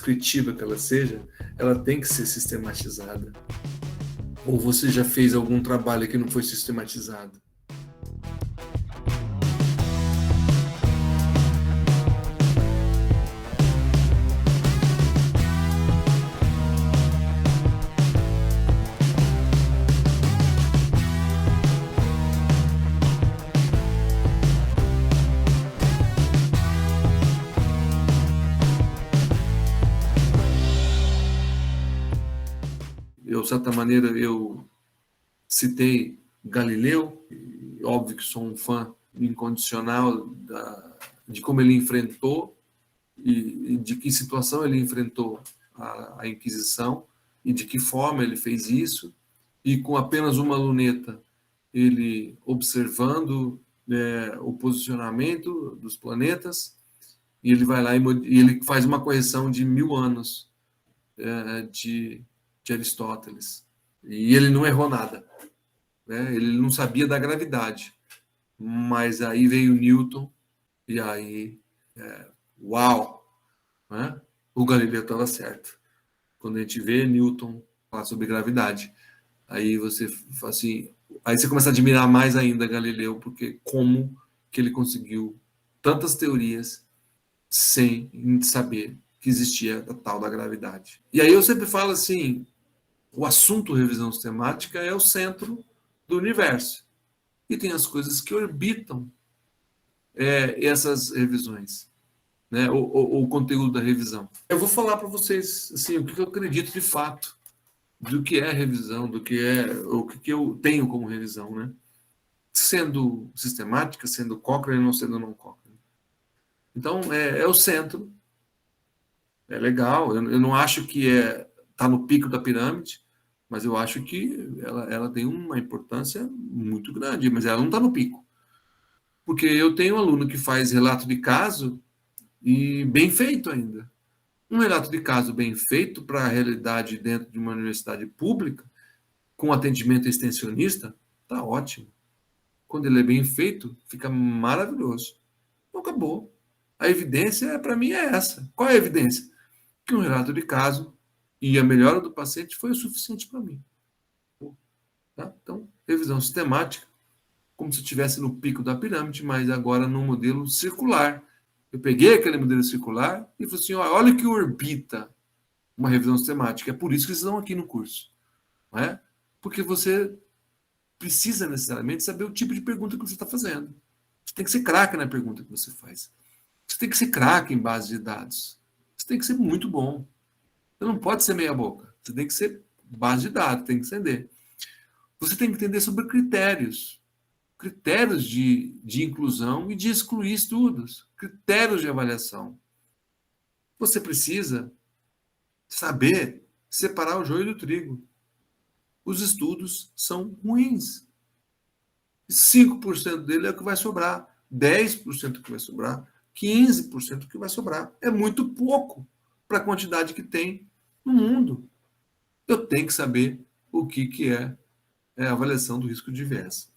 descritiva que ela seja, ela tem que ser sistematizada. Ou você já fez algum trabalho que não foi sistematizado? Eu, de certa maneira, eu citei Galileu, e óbvio que sou um fã incondicional de como ele enfrentou e de que situação ele enfrentou a Inquisição e de que forma ele fez isso, e com apenas uma luneta, ele observando o posicionamento dos planetas, e ele vai lá e ele faz uma correção de 1000 anos de Aristóteles. E ele não errou nada. Né? Ele não sabia da gravidade. Mas aí veio Newton, e aí, uau! Né? O Galileu estava certo. Quando a gente vê Newton falar sobre gravidade, aí você assim, aí você começa a admirar mais ainda Galileu, porque como que ele conseguiu tantas teorias sem saber que existia a tal da gravidade. E aí eu sempre falo assim, o assunto revisão sistemática é o centro do universo. E tem as coisas que orbitam essas revisões, né? O conteúdo da revisão. Eu vou falar para vocês assim, o que eu acredito de fato do que é revisão, do que é o que eu tenho como revisão, né? Sendo sistemática, sendo Cochrane, não sendo não Cochrane. Então, é o centro. É legal. Eu não acho que tá no pico da pirâmide, mas eu acho que ela tem uma importância muito grande, mas ela não está no pico. Porque eu tenho um aluno que faz relato de caso e bem feito ainda. Um relato de caso bem feito para a realidade dentro de uma universidade pública, com atendimento extensionista, tá ótimo. Quando ele é bem feito, fica maravilhoso. Então, acabou. A evidência, para mim, é essa. Qual é a evidência? Que um relato de caso e a melhora do paciente foi o suficiente para mim. Tá? Então, revisão sistemática, como se estivesse no pico da pirâmide, mas agora no modelo circular. Eu peguei aquele modelo circular e falei assim, olha o que orbita uma revisão sistemática. É por isso que vocês estão aqui no curso. Não é? Porque você precisa necessariamente saber o tipo de pergunta que você está fazendo. Você tem que ser craque na pergunta que você faz. Você tem que ser craque em base de dados. Você tem que ser muito bom. Você não pode ser meia boca. Você tem que ser base de dados, tem que entender. Você tem que entender sobre critérios. Critérios de inclusão e de excluir estudos. Critérios de avaliação. Você precisa saber separar o joio do trigo. Os estudos são ruins. 5% dele é o que vai sobrar. 10% que vai sobrar. 15% que vai sobrar. É muito pouco para a quantidade que tem no mundo. Eu tenho que saber o que é a avaliação do risco de viés.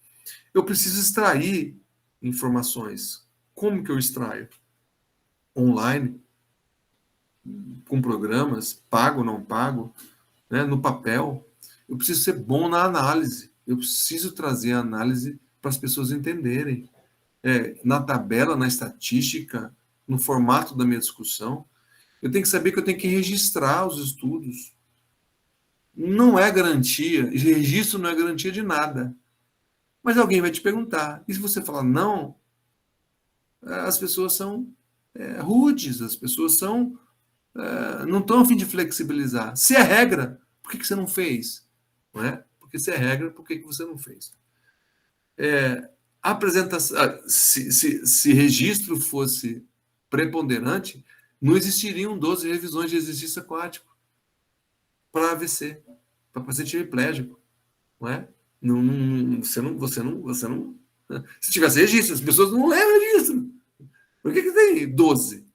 Eu preciso extrair informações. Como que eu extraio? Online, com programas, pago ou não pago, né? No papel. Eu preciso ser bom na análise. Eu preciso trazer a análise para as pessoas entenderem. Na tabela, na estatística, no formato da minha discussão. Eu tenho que saber que eu tenho que registrar os estudos. Não é garantia, registro não é garantia de nada. Mas alguém vai te perguntar. E se você falar não, as pessoas são rudes, as pessoas não estão a fim de flexibilizar. Se é regra, por que você não fez? Não é? Porque se é regra, por que você não fez? A apresentação, se registro fosse preponderante, não existiriam 12 revisões de exercício aquático para AVC, para paciente hemiplégico, não é? Você não. Se tivesse registro, as pessoas não levam registro. Por que tem 12?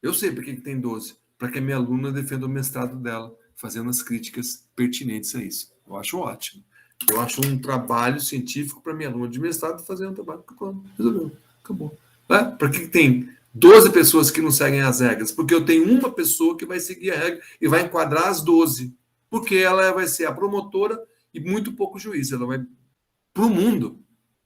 Eu sei por que tem 12. Para que a minha aluna defenda o mestrado dela, fazendo as críticas pertinentes a isso. Eu acho ótimo. Eu acho um trabalho científico para minha aluna de mestrado fazer um trabalho. Resolveu. Acabou. Para que tem 12 pessoas que não seguem as regras, porque eu tenho uma pessoa que vai seguir a regra e vai enquadrar as 12, porque ela vai ser a promotora e muito pouco juiz. Ela vai para o mundo,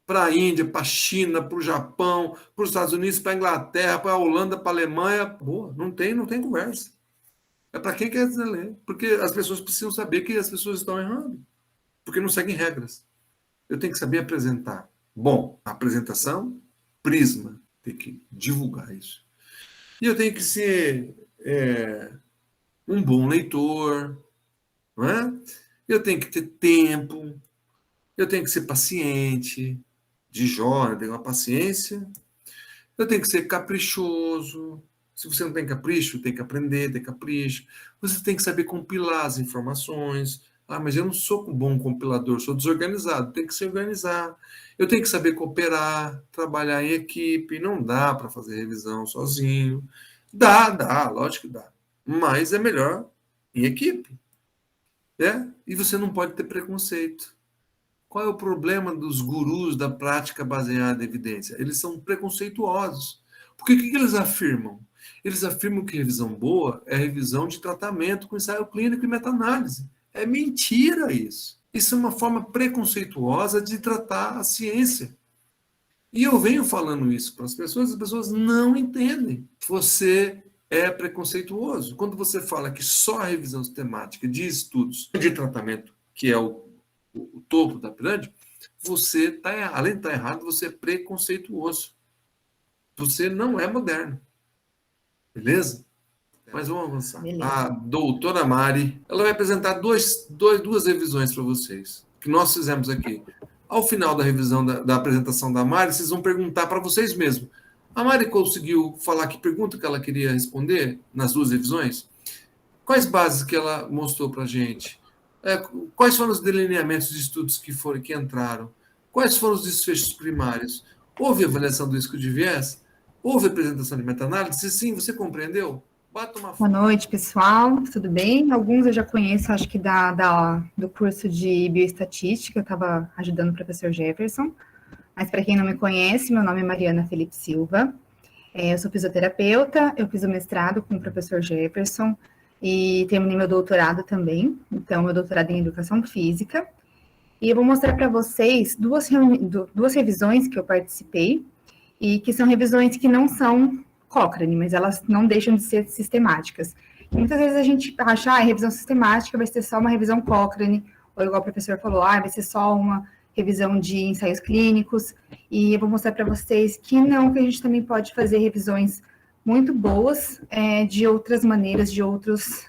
para a Índia, para a China, para o Japão, para os Estados Unidos, para a Inglaterra, para a Holanda, para a Alemanha. Boa, não tem conversa. É para quem quer ler, porque as pessoas precisam saber que as pessoas estão errando, porque não seguem regras. Eu tenho que saber apresentar. Bom, a apresentação, prisma, tem que divulgar isso. E eu tenho que ser um bom leitor, não é? Eu tenho que ter tempo, eu tenho que ser paciente, de Jó, eu tenho uma paciência, eu tenho que ser caprichoso. Se você não tem capricho, tem que aprender, ter capricho. Você tem que saber compilar as informações. Ah, mas eu não sou um bom compilador, sou desorganizado. Tem que se organizar. Eu tenho que saber cooperar, trabalhar em equipe. Não dá para fazer revisão sozinho. Dá, lógico que dá. Mas é melhor em equipe. E você não pode ter preconceito. Qual é o problema dos gurus da prática baseada em evidência? Eles são preconceituosos. Porque o que eles afirmam? Eles afirmam que revisão boa é revisão de tratamento com ensaio clínico e meta-análise. É mentira isso. Isso é uma forma preconceituosa de tratar a ciência. E eu venho falando isso para as pessoas não entendem. Você é preconceituoso. Quando você fala que só a revisão sistemática de estudos de tratamento, que é o topo da pirâmide, você está, além de estar errado, você é preconceituoso. Você não é moderno. Beleza? Mas vamos avançar. Beleza. A doutora Mari, ela vai apresentar duas revisões para vocês, que nós fizemos aqui. Ao final da revisão, da apresentação da Mari, vocês vão perguntar para vocês mesmos. A Mari conseguiu falar que pergunta que ela queria responder nas duas revisões? Quais bases que ela mostrou para a gente? Quais foram os delineamentos de estudos que entraram? Quais foram os desfechos primários? Houve avaliação do risco de viés? Houve apresentação de meta-análise? Se sim, você compreendeu? Bata uma Boa noite, pessoal. Tudo bem? Alguns eu já conheço, acho que do curso de bioestatística, eu estava ajudando o professor Jefferson. Mas para quem não me conhece, meu nome é Mariana Felipe Silva. Eu sou fisioterapeuta, eu fiz o mestrado com o professor Jefferson e terminei meu doutorado também. Então, meu doutorado é em educação física. E eu vou mostrar para vocês duas revisões que eu participei e que são revisões que não são Cochrane, mas elas não deixam de ser sistemáticas. E muitas vezes a gente acha, a revisão sistemática vai ser só uma revisão Cochrane, ou igual o professor falou, vai ser só uma revisão de ensaios clínicos, e eu vou mostrar para vocês que não, que a gente também pode fazer revisões muito boas de outras maneiras, de outros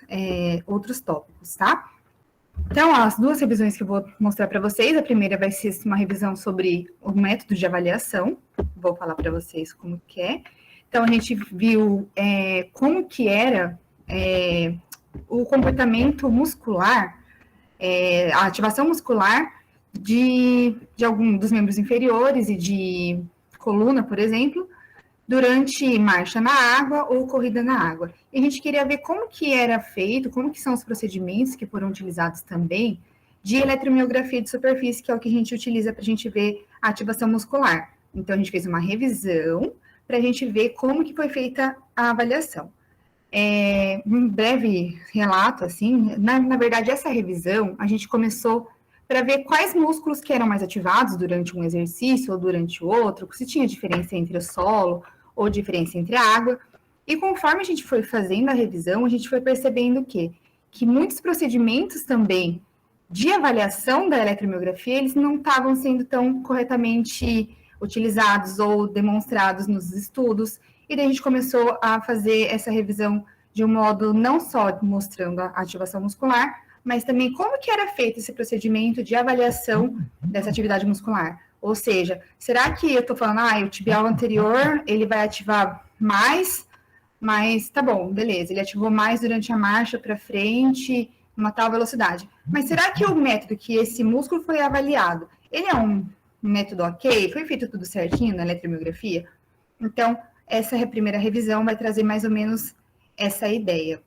tópicos, tá? Então, as duas revisões que eu vou mostrar para vocês, a primeira vai ser uma revisão sobre o método de avaliação, vou falar para vocês como que é. Então, a gente viu como que era o comportamento muscular, a ativação muscular de algum dos membros inferiores e de coluna, por exemplo, durante marcha na água ou corrida na água. E a gente queria ver como que era feito, como que são os procedimentos que foram utilizados também de eletromiografia de superfície, que é o que a gente utiliza para a gente ver a ativação muscular. Então, a gente fez uma revisão para a gente ver como que foi feita a avaliação. Um breve relato, assim, na verdade, essa revisão, a gente começou para ver quais músculos que eram mais ativados durante um exercício ou durante o outro, se tinha diferença entre o solo ou diferença entre a água. E conforme a gente foi fazendo a revisão, a gente foi percebendo que muitos procedimentos também de avaliação da eletromiografia, eles não estavam sendo tão corretamente utilizados ou demonstrados nos estudos, e daí a gente começou a fazer essa revisão de um modo não só mostrando a ativação muscular, mas também como que era feito esse procedimento de avaliação dessa atividade muscular. Ou seja, será que eu estou falando, o tibial anterior, ele vai ativar mais, mas tá bom, beleza, ele ativou mais durante a marcha para frente, uma tal velocidade. Mas será que o método que esse músculo foi avaliado, ele é um método ok? Foi feito tudo certinho na eletromiografia? Então, essa primeira revisão vai trazer mais ou menos essa ideia.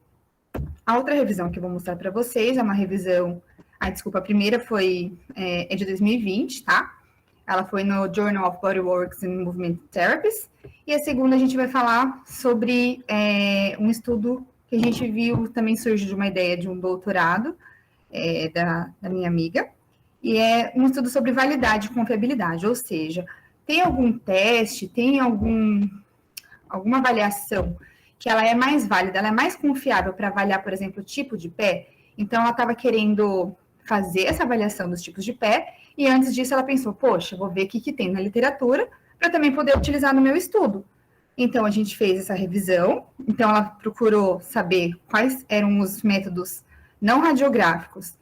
A outra revisão que eu vou mostrar para vocês é uma revisão... a primeira é de 2020, tá? Ela foi no Journal of Bodyworks and Movement Therapies. E a segunda a gente vai falar sobre um estudo que a gente viu, também surgiu de uma ideia de um doutorado da minha amiga, e é um estudo sobre validade e confiabilidade, ou seja, tem algum teste, tem alguma avaliação que ela é mais válida, ela é mais confiável para avaliar, por exemplo, o tipo de pé. Então, ela estava querendo fazer essa avaliação dos tipos de pé, e antes disso ela pensou, poxa, vou ver o que tem na literatura, para também poder utilizar no meu estudo. Então, a gente fez essa revisão, então ela procurou saber quais eram os métodos não radiográficos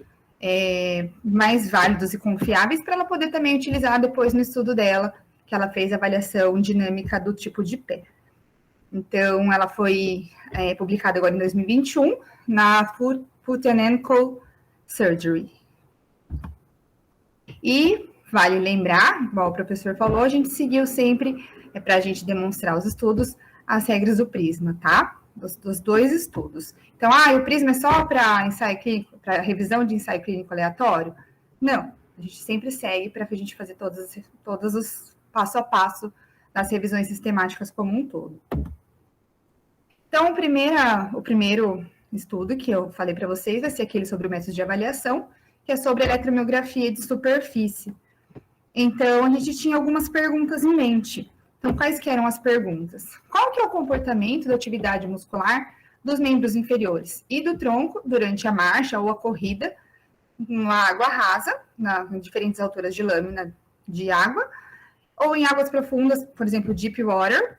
mais válidos e confiáveis, para ela poder também utilizar depois no estudo dela, que ela fez a avaliação dinâmica do tipo de pé. Então, ela foi publicada agora em 2021 na Foot and Ankle Surgery. E vale lembrar, igual o professor falou, a gente seguiu sempre, para a gente demonstrar os estudos, as regras do PRISMA, tá? Dos dois estudos. Então, o PRISMA é só para ensaio clínico, para revisão de ensaio clínico aleatório? Não, a gente sempre segue para a gente fazer todos os passo a passo das revisões sistemáticas como um todo. Então, o primeiro estudo que eu falei para vocês vai ser aquele sobre o método de avaliação, que é sobre eletromiografia de superfície. Então, a gente tinha algumas perguntas em mente. Então, quais que eram as perguntas? Qual que é o comportamento da atividade muscular dos membros inferiores e do tronco durante a marcha ou a corrida na água rasa, em diferentes alturas de lâmina de água, ou em águas profundas, por exemplo, deep water,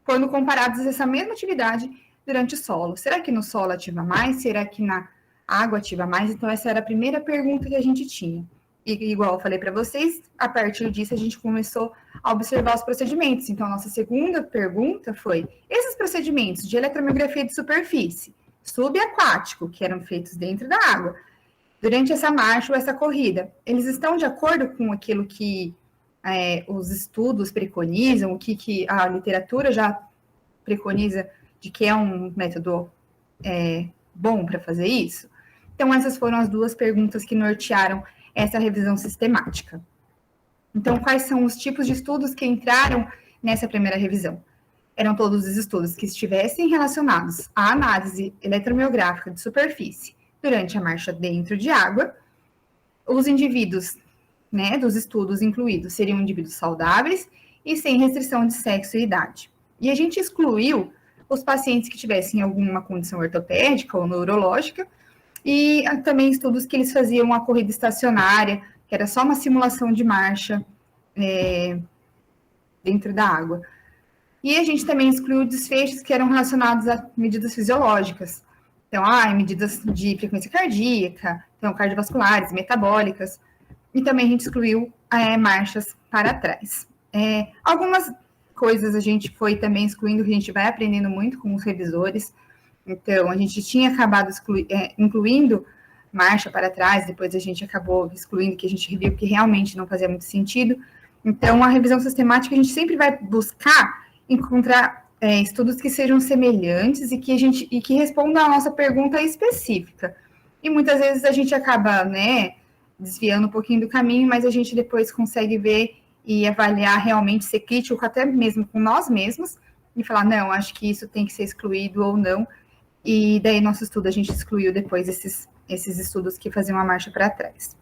quando comparados a essa mesma atividade durante o solo? Será que no solo ativa mais? Será que na água ativa mais? Então, essa era a primeira pergunta que a gente tinha. E, igual eu falei para vocês, a partir disso a gente começou a observar os procedimentos. Então, a nossa segunda pergunta foi: esses procedimentos de eletromiografia de superfície subaquático, que eram feitos dentro da água, durante essa marcha ou essa corrida, eles estão de acordo com aquilo que os estudos preconizam, o que a literatura já preconiza de que é um método bom para fazer isso? Então, essas foram as duas perguntas que nortearam essa revisão sistemática. Então, quais são os tipos de estudos que entraram nessa primeira revisão? Eram todos os estudos que estivessem relacionados à análise eletromiográfica de superfície durante a marcha dentro de água. Os indivíduos, dos estudos incluídos, seriam indivíduos saudáveis e sem restrição de sexo e idade. E a gente excluiu os pacientes que tivessem alguma condição ortopédica ou neurológica, e também estudos que eles faziam a corrida estacionária, que era só uma simulação de marcha dentro da água. E a gente também excluiu desfechos que eram relacionados a medidas fisiológicas. Então, medidas de frequência cardíaca, então, cardiovasculares, metabólicas. E também a gente excluiu marchas para trás. Algumas coisas a gente foi também excluindo, que a gente vai aprendendo muito com os revisores. Então, a gente tinha acabado incluindo marcha para trás, depois a gente acabou excluindo, que a gente viu que realmente não fazia muito sentido. Então, a revisão sistemática, a gente sempre vai buscar encontrar estudos que sejam semelhantes e que respondam à nossa pergunta específica. E muitas vezes a gente acaba, desviando um pouquinho do caminho, mas a gente depois consegue ver e avaliar, realmente ser crítico, até mesmo com nós mesmos, e falar, não, acho que isso tem que ser excluído ou não. E daí, nosso estudo, a gente excluiu depois esses estudos que faziam a marcha para trás.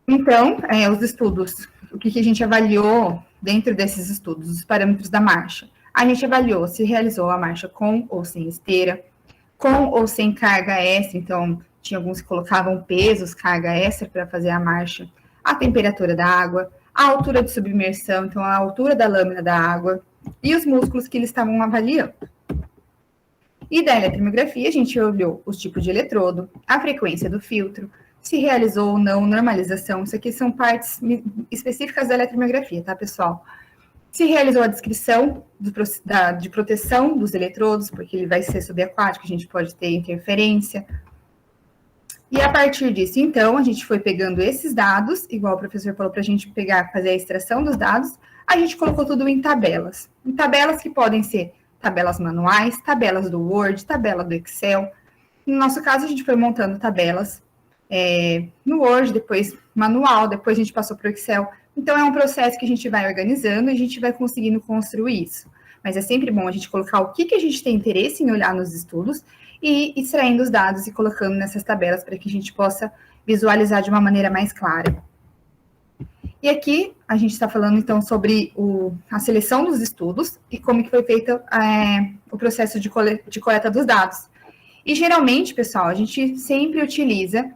Então, os estudos, o que a gente avaliou dentro desses estudos, os parâmetros da marcha? A gente avaliou se realizou a marcha com ou sem esteira, com ou sem carga extra, então, tinha alguns que colocavam pesos, carga extra para fazer a marcha, a temperatura da água, a altura de submersão, então, a altura da lâmina da água, e os músculos que eles estavam avaliando. E da eletromiografia, a gente olhou os tipos de eletrodo, a frequência do filtro, se realizou ou não normalização. Isso aqui são partes específicas da eletromiografia, tá, pessoal? Se realizou a descrição de proteção dos eletrodos, porque ele vai ser subaquático, a gente pode ter interferência. E a partir disso, então, a gente foi pegando esses dados, igual o professor falou para a gente fazer a extração dos dados, a gente colocou tudo em tabelas. Em tabelas que podem ser tabelas manuais, tabelas do Word, tabela do Excel. No nosso caso, a gente foi montando tabelas no Word, depois manual, depois a gente passou para o Excel. Então, é um processo que a gente vai organizando e a gente vai conseguindo construir isso. Mas é sempre bom a gente colocar o que a gente tem interesse em olhar nos estudos e extraindo os dados e colocando nessas tabelas para que a gente possa visualizar de uma maneira mais clara. E aqui a gente está falando, então, sobre a seleção dos estudos e como que foi feito o processo de coleta dos dados. E, geralmente, pessoal, a gente sempre utiliza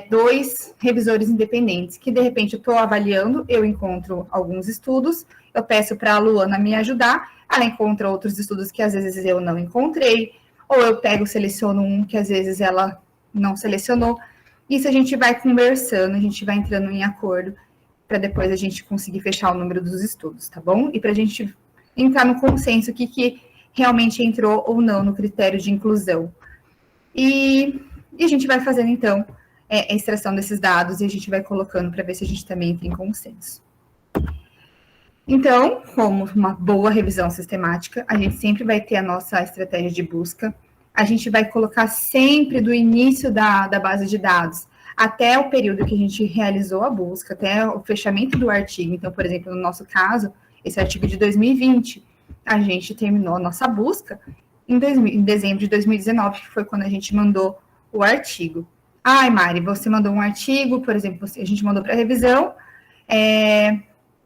2 revisores independentes, que, de repente, eu estou avaliando, eu encontro alguns estudos, eu peço para a Luana me ajudar, ela encontra outros estudos que, às vezes, eu não encontrei, ou eu pego, seleciono um que, às vezes, ela não selecionou. Isso a gente vai conversando, a gente vai entrando em acordo, para depois a gente conseguir fechar o número dos estudos, tá bom? E para a gente entrar no consenso o que realmente entrou ou não no critério de inclusão. E a gente vai fazendo, então, a extração desses dados e a gente vai colocando para ver se a gente também entra em consenso. Então, como uma boa revisão sistemática, a gente sempre vai ter a nossa estratégia de busca, a gente vai colocar sempre do início da base de dados até o período que a gente realizou a busca, até o fechamento do artigo. Então, por exemplo, no nosso caso, esse artigo de 2020, a gente terminou a nossa busca em dezembro de 2019, que foi quando a gente mandou o artigo. Ai, Mari, você mandou um artigo, por exemplo, a gente mandou para revisão,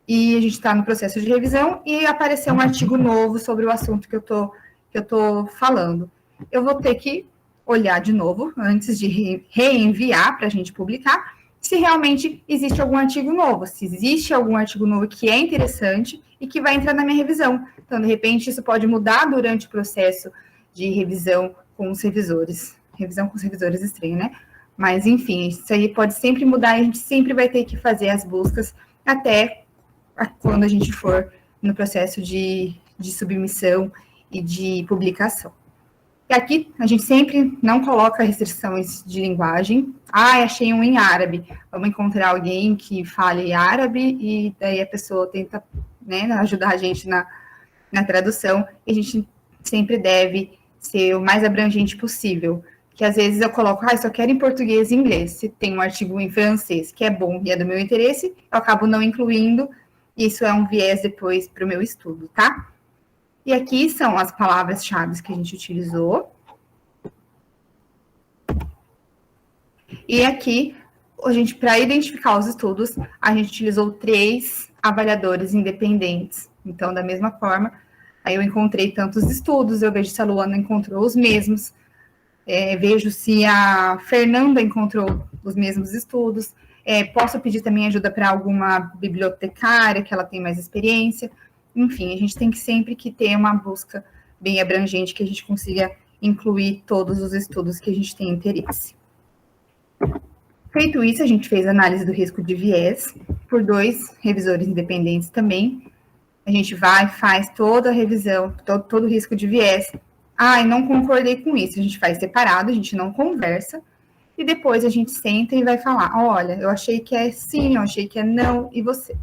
e a gente está no processo de revisão, e apareceu um artigo novo sobre o assunto que eu tô falando. Eu vou ter que olhar de novo, antes de reenviar para a gente publicar, se realmente existe algum artigo novo, se existe algum artigo novo que é interessante e que vai entrar na minha revisão. Então, de repente, isso pode mudar durante o processo de revisão com os revisores. Revisão com os revisores estranho, né? Mas, enfim, isso aí pode sempre mudar e a gente sempre vai ter que fazer as buscas até quando a gente for no processo de submissão e de publicação. E aqui a gente sempre não coloca restrições de linguagem. Achei um em árabe. Vamos encontrar alguém que fale árabe e daí a pessoa tenta, né, ajudar a gente na tradução. E a gente sempre deve ser o mais abrangente possível. Que às vezes eu coloco, só quero em português e inglês. Se tem um artigo em francês que é bom e é do meu interesse, eu acabo não incluindo. Isso é um viés depois para o meu estudo, tá? E aqui são as palavras-chave que a gente utilizou. E aqui, para identificar os estudos, a gente utilizou 3 avaliadores independentes. Então, da mesma forma, aí eu encontrei tantos estudos, eu vejo se a Luana encontrou os mesmos, vejo se a Fernanda encontrou os mesmos estudos, posso pedir também ajuda para alguma bibliotecária, que ela tem mais experiência. Enfim, a gente tem que sempre ter uma busca bem abrangente, que a gente consiga incluir todos os estudos que a gente tem interesse. Feito isso, a gente fez análise do risco de viés por 2 revisores independentes também. A gente vai, faz toda a revisão, todo o risco de viés. Não concordei com isso. A gente faz separado, a gente não conversa. E depois a gente senta e vai falar, olha, eu achei que é sim, eu achei que é não, e você?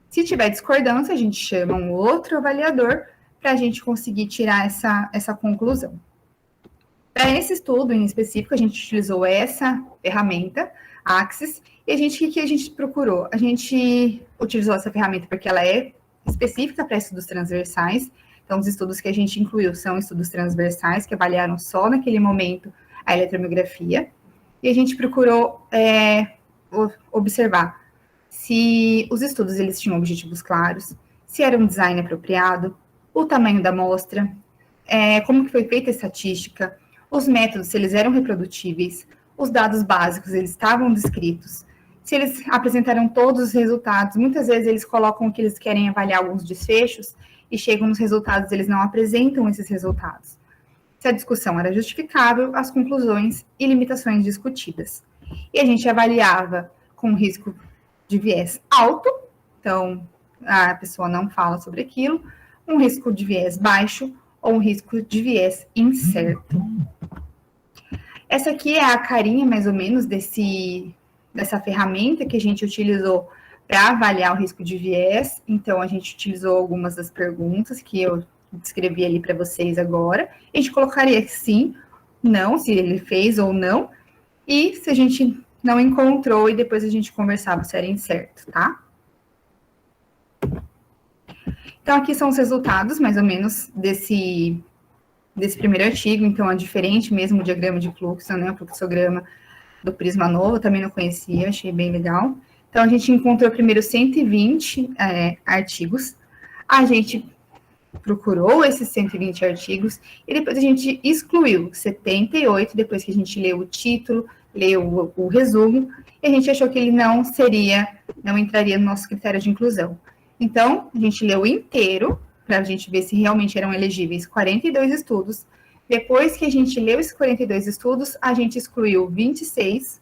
Se tiver discordância, a gente chama um outro avaliador para a gente conseguir tirar essa conclusão. Para esse estudo em específico, a gente utilizou essa ferramenta, Axis, e o que a gente procurou? A gente utilizou essa ferramenta porque ela é específica para estudos transversais. Então, os estudos que a gente incluiu são estudos transversais, que avaliaram só naquele momento a eletromiografia. E a gente procurou observar se os estudos eles tinham objetivos claros, se era um design apropriado, o tamanho da amostra, como que foi feita a estatística, os métodos, se eles eram reprodutíveis, os dados básicos, eles estavam descritos, se eles apresentaram todos os resultados. Muitas vezes eles colocam que eles querem avaliar alguns desfechos e chegam nos resultados, eles não apresentam esses resultados. Se a discussão era justificável, as conclusões e limitações discutidas. E a gente avaliava com risco de viés alto, então a pessoa não fala sobre aquilo, um risco de viés baixo ou um risco de viés incerto. Essa aqui é a carinha, mais ou menos, dessa ferramenta que a gente utilizou para avaliar o risco de viés. Então, a gente utilizou algumas das perguntas que eu descrevi ali para vocês agora. A gente colocaria sim, não, se ele fez ou não. E se a gente não encontrou e depois a gente conversava se era incerto, tá? Então, aqui são os resultados, mais ou menos, desse primeiro artigo. Então, é diferente mesmo o diagrama de fluxo, né? O fluxograma do Prisma Novo, também não conhecia, achei bem legal. Então, a gente encontrou primeiro 120 artigos. A gente procurou esses 120 artigos e depois a gente excluiu 78, depois que a gente leu o título, leu o resumo, e a gente achou que ele não entraria no nosso critério de inclusão. Então, a gente leu inteiro, para a gente ver se realmente eram elegíveis 42 estudos. Depois que a gente leu esses 42 estudos, a gente excluiu 26.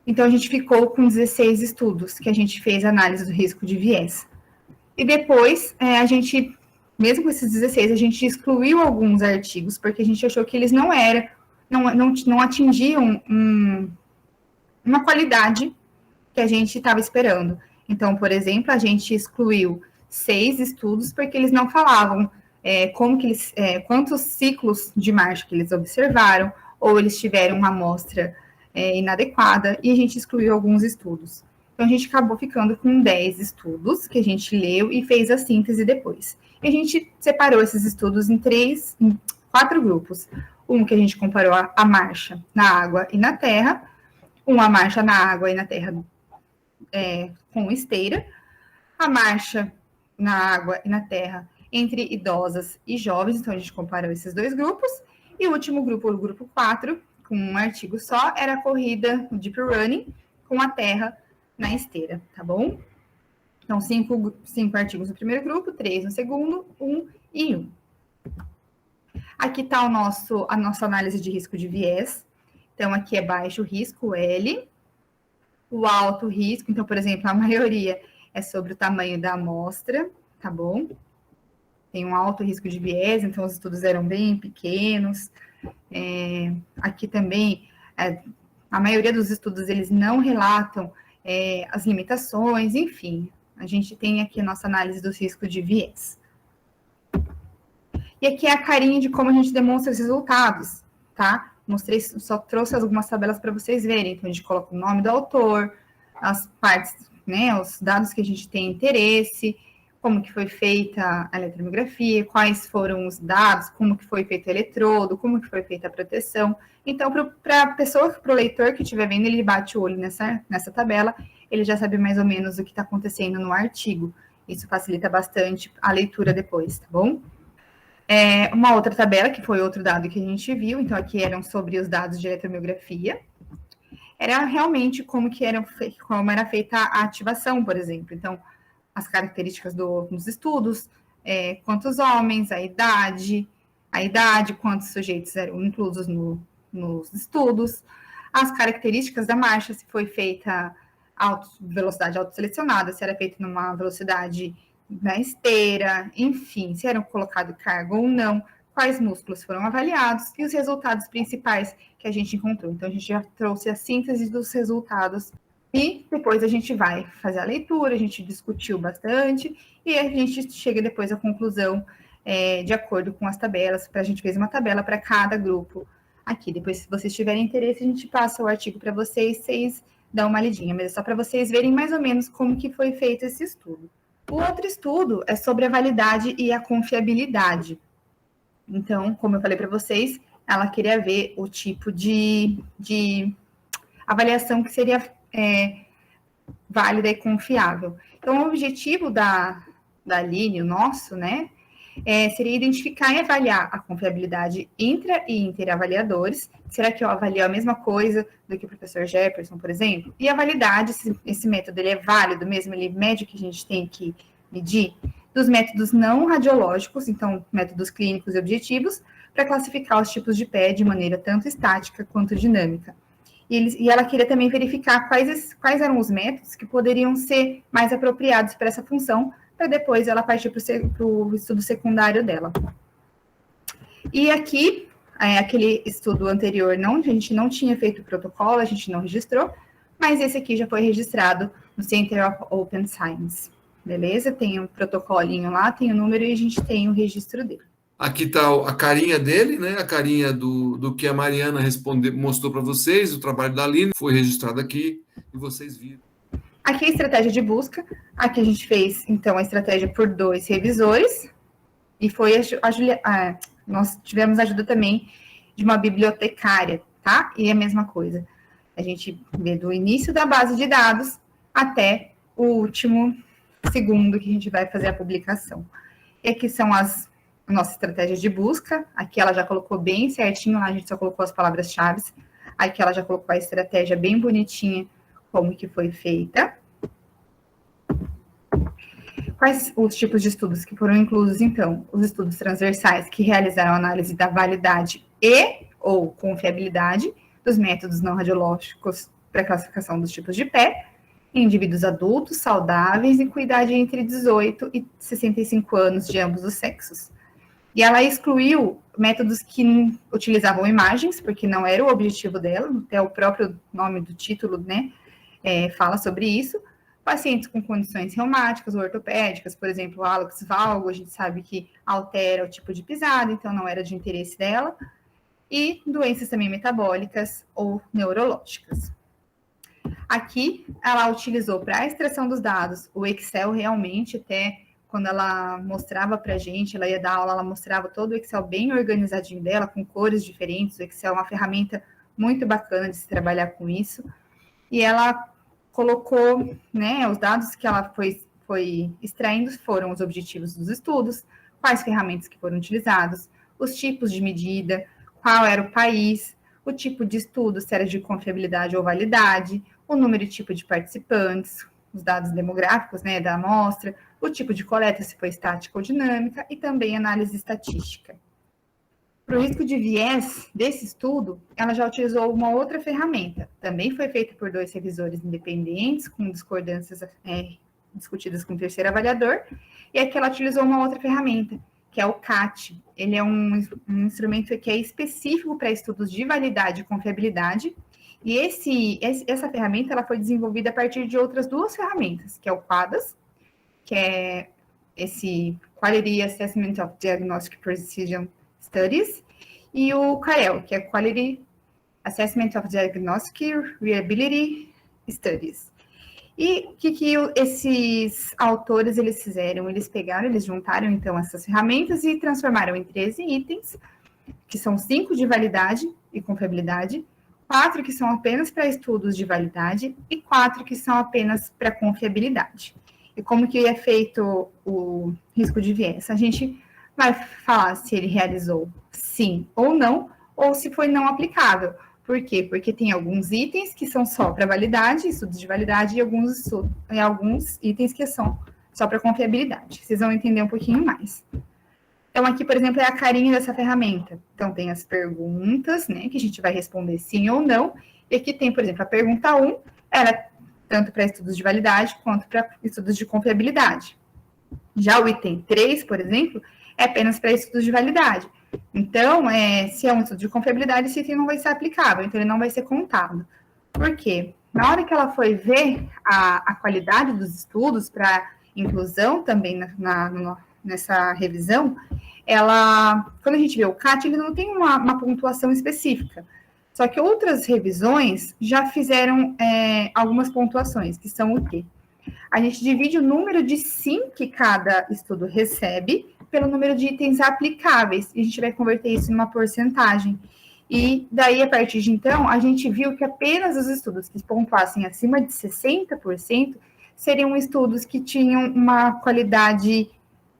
Então, a gente ficou com 16 estudos, que a gente fez análise do risco de viés. E depois, a gente, mesmo com esses 16, a gente excluiu alguns artigos, porque a gente achou que eles não atingiam uma qualidade que a gente estava esperando. Então, por exemplo, a gente excluiu 6 estudos, porque eles não falavam quantos ciclos de marcha que eles observaram, ou eles tiveram uma amostra inadequada, e a gente excluiu alguns estudos. Então, a gente acabou ficando com 10 estudos que a gente leu e fez a síntese depois. E a gente separou esses estudos em 4 grupos. Um que a gente comparou a marcha na água e na terra, a marcha na água e na terra com esteira, a marcha na água e na terra entre idosas e jovens, então a gente comparou esses 2 grupos, e o último grupo, o grupo 4, com um artigo só, era a corrida deep running com a terra na esteira, tá bom? Então, 5 artigos no primeiro grupo, 3 no segundo, 1 e 1. Aqui está a nossa análise de risco de viés. Então, aqui é baixo risco, L. O alto risco, então, por exemplo, a maioria é sobre o tamanho da amostra, tá bom? Tem um alto risco de viés, então os estudos eram bem pequenos. Aqui também, a maioria dos estudos, eles não relatam as limitações, enfim. A gente tem aqui a nossa análise do risco de viés. E aqui é a carinha de como a gente demonstra os resultados, tá? Só trouxe algumas tabelas para vocês verem. Então, a gente coloca o nome do autor, as partes, né, os dados que a gente tem interesse, como que foi feita a eletromiografia, quais foram os dados, como que foi feito o eletrodo, como que foi feita a proteção. Então, para o leitor que estiver vendo, ele bate o olho nessa tabela, ele já sabe mais ou menos o que está acontecendo no artigo. Isso facilita bastante a leitura depois, tá bom? Uma outra tabela, que foi outro dado que a gente viu, então aqui eram sobre os dados de eletromiografia, era realmente como era feita a ativação, por exemplo. Então, as características dos estudos, quantos homens, a idade, quantos sujeitos eram inclusos nos estudos, as características da marcha, se foi feita velocidade autoselecionada, se era feita numa velocidade na esteira, enfim, se era colocado carga ou não, quais músculos foram avaliados e os resultados principais que a gente encontrou. Então, a gente já trouxe a síntese dos resultados e depois a gente vai fazer a leitura, a gente discutiu bastante e a gente chega depois à conclusão de acordo com as tabelas. A gente fez uma tabela para cada grupo aqui. Depois, se vocês tiverem interesse, a gente passa o artigo para vocês dão uma lidinha, mas é só para vocês verem mais ou menos como que foi feito esse estudo. O outro estudo é sobre a validade e a confiabilidade. Então, como eu falei para vocês, ela queria ver o tipo de avaliação que seria válida e confiável. Então, o objetivo da Aline, o nosso, né, seria identificar e avaliar a confiabilidade intra e interavaliadores. Será que eu avalio a mesma coisa do que o professor Jefferson, por exemplo? E a validade, se esse método ele é válido mesmo, ele mede o que a gente tem que medir, dos métodos não radiológicos, então métodos clínicos e objetivos, para classificar os tipos de pé de maneira tanto estática quanto dinâmica. E ela queria também verificar quais eram os métodos que poderiam ser mais apropriados para essa função, para depois ela partir para o estudo secundário dela. E aqui, aquele estudo anterior, a gente não tinha feito o protocolo, a gente não registrou, mas esse aqui já foi registrado no Center of Open Science, beleza? Tem um protocolinho lá, tem o número e a gente tem o registro dele. Aqui está a carinha dele, né? A carinha do que a Mariana mostrou para vocês, o trabalho da Aline foi registrado aqui e vocês viram. Aqui a estratégia de busca. Aqui a gente fez, então, a estratégia por 2 revisores. E foi nós tivemos ajuda também de uma bibliotecária, tá? E é a mesma coisa. A gente vê do início da base de dados até o último segundo que a gente vai fazer a publicação. E aqui são as nossas estratégias de busca. Aqui ela já colocou bem certinho, lá a gente só colocou as palavras-chave. Aqui ela já colocou a estratégia bem bonitinha, como que foi feita. Quais os tipos de estudos que foram inclusos, então? Os estudos transversais, que realizaram análise da validade e ou confiabilidade dos métodos não radiológicos para classificação dos tipos de pé, em indivíduos adultos, saudáveis e com idade entre 18 e 65 anos de ambos os sexos. E ela excluiu métodos que utilizavam imagens, porque não era o objetivo dela, até o próprio nome do título, né, fala sobre isso. Pacientes com condições reumáticas ou ortopédicas, por exemplo, o hálux valgo, a gente sabe que altera o tipo de pisada, então não era de interesse dela. E doenças também metabólicas ou neurológicas. Aqui, ela utilizou para a extração dos dados o Excel realmente, até quando ela mostrava para a gente, ela ia dar aula, ela mostrava todo o Excel bem organizadinho dela, com cores diferentes. O Excel é uma ferramenta muito bacana de se trabalhar com isso. E ela colocou, né, os dados que ela foi extraindo foram os objetivos dos estudos, quais ferramentas que foram utilizados, os tipos de medida, qual era o país, o tipo de estudo, se era de confiabilidade ou validade, o número e tipo de participantes, os dados demográficos, né, da amostra, o tipo de coleta, se foi estática ou dinâmica, e também análise estatística. Para o risco de viés desse estudo, ela já utilizou uma outra ferramenta. Também foi feita por 2 revisores independentes, com discordâncias discutidas com o terceiro avaliador, e aqui ela utilizou uma outra ferramenta, que é o CAT. Ele é um instrumento que é específico para estudos de validade e confiabilidade, e essa ferramenta ela foi desenvolvida a partir de outras 2 ferramentas, que é o QADAS, que é esse Quality Assessment of Diagnostic Precision Studies, e o QAREL, que é Quality Assessment of Diagnostic Reliability Studies. E o que esses autores eles fizeram? Eles pegaram, eles juntaram então essas ferramentas e transformaram em 13 itens, que são 5 de validade e confiabilidade, 4 que são apenas para estudos de validade e 4 que são apenas para confiabilidade. E como que é feito o risco de viés? A gente vai falar se ele realizou sim ou não, ou se foi não aplicável. Por quê? Porque tem alguns itens que são só para validade, estudos de validade, e alguns itens que são só para confiabilidade. Vocês vão entender um pouquinho mais. Então, aqui, por exemplo, é a carinha dessa ferramenta. Então, tem as perguntas, né, que a gente vai responder sim ou não. E aqui tem, por exemplo, a pergunta 1, ela é tanto para estudos de validade quanto para estudos de confiabilidade. Já o item 3, por exemplo, é apenas para estudos de validade. Então, se é um estudo de confiabilidade, esse item não vai ser aplicável, então ele não vai ser contado. Por quê? Na hora que ela foi ver a qualidade dos estudos para inclusão também nessa revisão, quando a gente vê o CAT, ele não tem uma pontuação específica. Só que outras revisões já fizeram algumas pontuações, que são o quê? A gente divide o número de sim que cada estudo recebe pelo número de itens aplicáveis, e a gente vai converter isso em uma porcentagem. E daí, a partir de então, a gente viu que apenas os estudos que pontuassem acima de 60% seriam estudos que tinham uma qualidade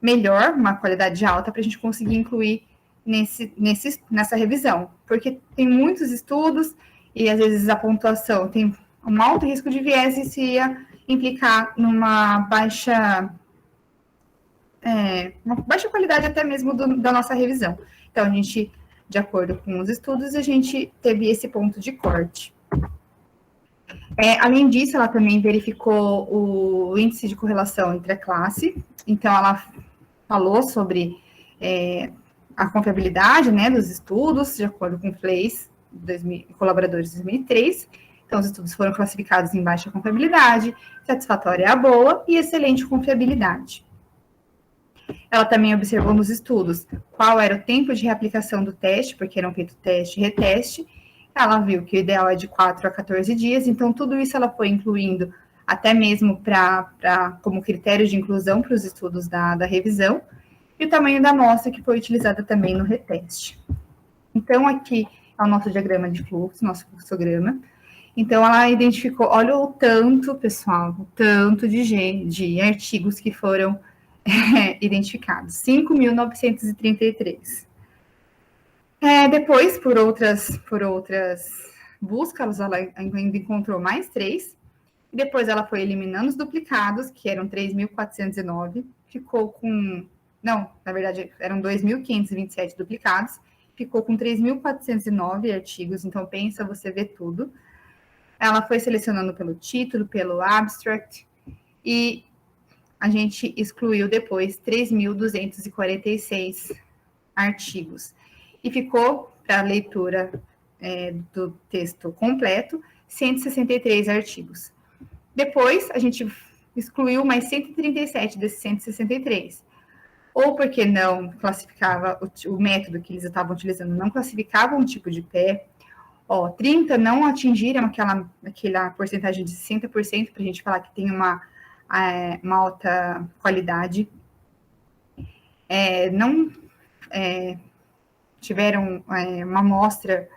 melhor, uma qualidade alta, para a gente conseguir incluir nessa revisão. Porque tem muitos estudos, e às vezes a pontuação tem um alto risco de viés e se ia implicar numa baixa qualidade até mesmo da nossa revisão. Então, a gente, de acordo com os estudos, a gente teve esse ponto de corte. Além disso, ela também verificou o índice de correlação entre a classe. Então, ela falou sobre a confiabilidade, né, dos estudos, de acordo com o FLACE, colaboradores de 2003. Então, os estudos foram classificados em baixa confiabilidade, satisfatória a boa e excelente confiabilidade. Ela também observou nos estudos qual era o tempo de reaplicação do teste, porque eram feitos teste e reteste. Ela viu que o ideal é de 4 a 14 dias, então tudo isso ela foi incluindo até mesmo como critério de inclusão para os estudos da revisão, e o tamanho da amostra que foi utilizada também no reteste. Então, aqui é o nosso diagrama de fluxo, nosso fluxograma. Então, ela identificou, olha o tanto, pessoal, o tanto de artigos que foram identificados, 5.933. Depois, por outras buscas, ela ainda encontrou mais 3, e depois ela foi eliminando os duplicados, que eram 3.409, ficou com... Não, na verdade, eram 2.527 duplicados, ficou com 3.409 artigos, então pensa, você vê tudo. Ela foi selecionando pelo título, pelo abstract, e a gente excluiu depois 3.246 artigos. E ficou, para a leitura do texto completo, 163 artigos. Depois, a gente excluiu mais 137 desses 163. Ou porque não classificava, o método que eles estavam utilizando não classificava um tipo de pé. 30 não atingiram aquela porcentagem de 60%, para a gente falar que tem uma alta qualidade. Não tiveram uma amostra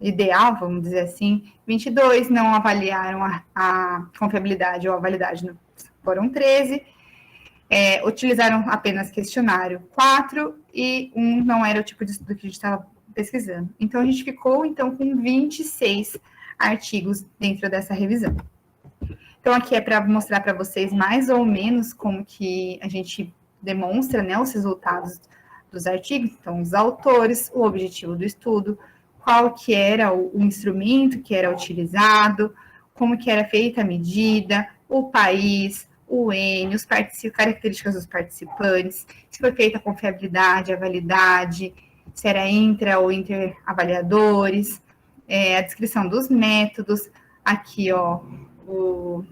ideal, vamos dizer assim. 22 não avaliaram a confiabilidade ou a validade, foram 13. Utilizaram apenas questionário 4 e 1 não era o tipo de estudo que a gente estava pesquisando. Então, a gente ficou, com 26 artigos dentro dessa revisão. Então, aqui é para mostrar para vocês mais ou menos como que a gente demonstra, né, os resultados dos artigos. Então, os autores, o objetivo do estudo, qual que era o instrumento que era utilizado, como que era feita a medida, o país, o N, características dos participantes, se foi feita a confiabilidade, a validade, se era intra ou interavaliadores, a descrição dos métodos, aqui, o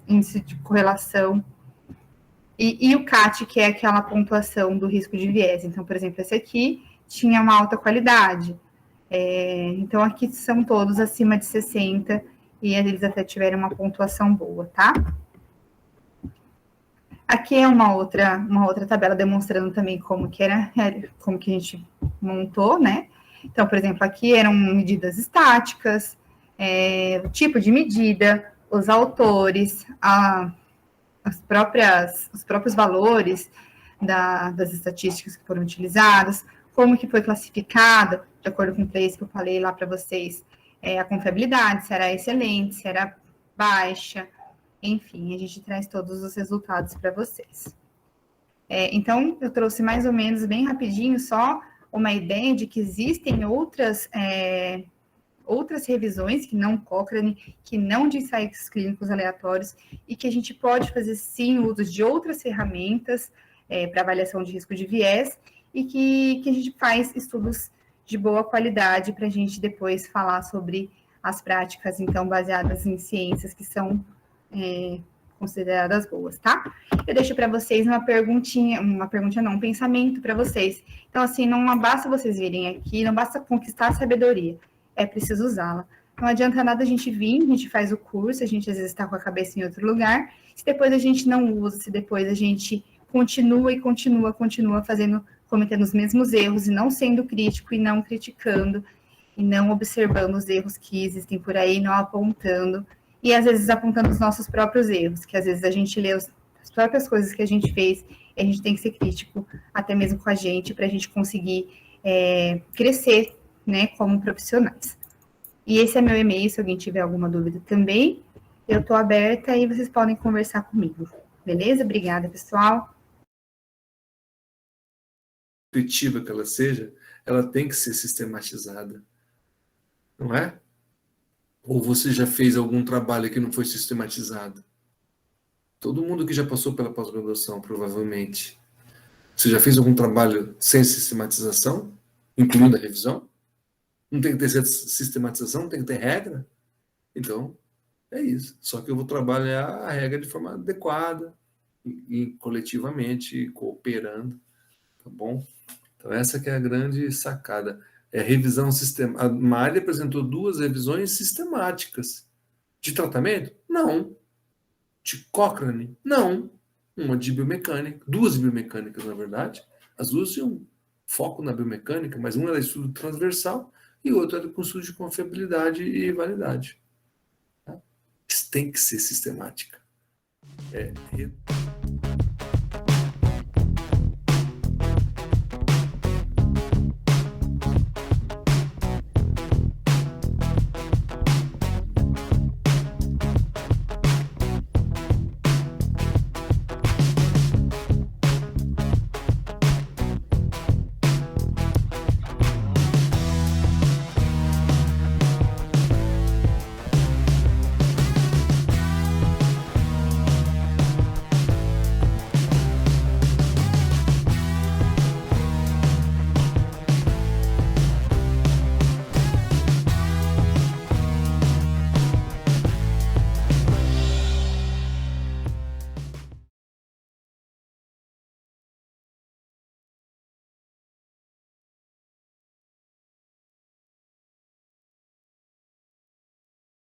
índice de correlação, e o CAT, que é aquela pontuação do risco de viés. Então, por exemplo, esse aqui tinha uma alta qualidade. Então, aqui são todos acima de 60, e eles até tiveram uma pontuação boa, tá? Aqui é uma outra tabela demonstrando também como que a gente montou, né? Então, por exemplo, aqui eram medidas estáticas, o tipo de medida, os autores, os próprios valores das estatísticas que foram utilizadas, como que foi classificado, de acordo com o place que eu falei lá para vocês, a confiabilidade, se era excelente, se era baixa, enfim, a gente traz todos os resultados para vocês. Então, eu trouxe mais ou menos, bem rapidinho, só uma ideia de que existem outras revisões que não Cochrane, que não de ensaios clínicos aleatórios, e que a gente pode fazer, sim, uso de outras ferramentas para avaliação de risco de viés, e que a gente faz estudos de boa qualidade para a gente depois falar sobre as práticas, então, baseadas em ciências que são consideradas boas, tá? Eu deixo para vocês um pensamento para vocês. Então, assim, não basta vocês virem aqui, não basta conquistar a sabedoria, é preciso usá-la. Não adianta nada a gente vir, a gente faz o curso, a gente às vezes está com a cabeça em outro lugar, se depois a gente não usa, se depois a gente continua cometendo os mesmos erros e não sendo crítico e não criticando e não observando os erros que existem por aí, não apontando, e às vezes apontando os nossos próprios erros, que às vezes a gente lê as próprias coisas que a gente fez, e a gente tem que ser crítico até mesmo com a gente, para a gente conseguir crescer, né, como profissionais. E esse é meu e-mail, se alguém tiver alguma dúvida também, eu estou aberta e vocês podem conversar comigo. Beleza? Obrigada, pessoal. Intuitiva que ela seja, ela tem que ser sistematizada, não é? Ou você já fez algum trabalho que não foi sistematizado? Todo mundo que já passou pela pós-graduação, provavelmente. Você já fez algum trabalho sem sistematização, incluindo a revisão? Não tem que ter sistematização, não tem que ter regra? Então, é isso. Só que eu vou trabalhar a regra de forma adequada, e coletivamente, cooperando, tá bom? Então, essa que é a grande sacada. É revisão sistemática. A Mari apresentou 2 revisões sistemáticas. De tratamento? Não. De Cochrane? Não. Uma de biomecânica, 2 biomecânicas, na verdade. As 2 tinham foco na biomecânica, mas uma era estudo transversal e outra era com estudo de confiabilidade e validade. Tá? Isso tem que ser sistemática.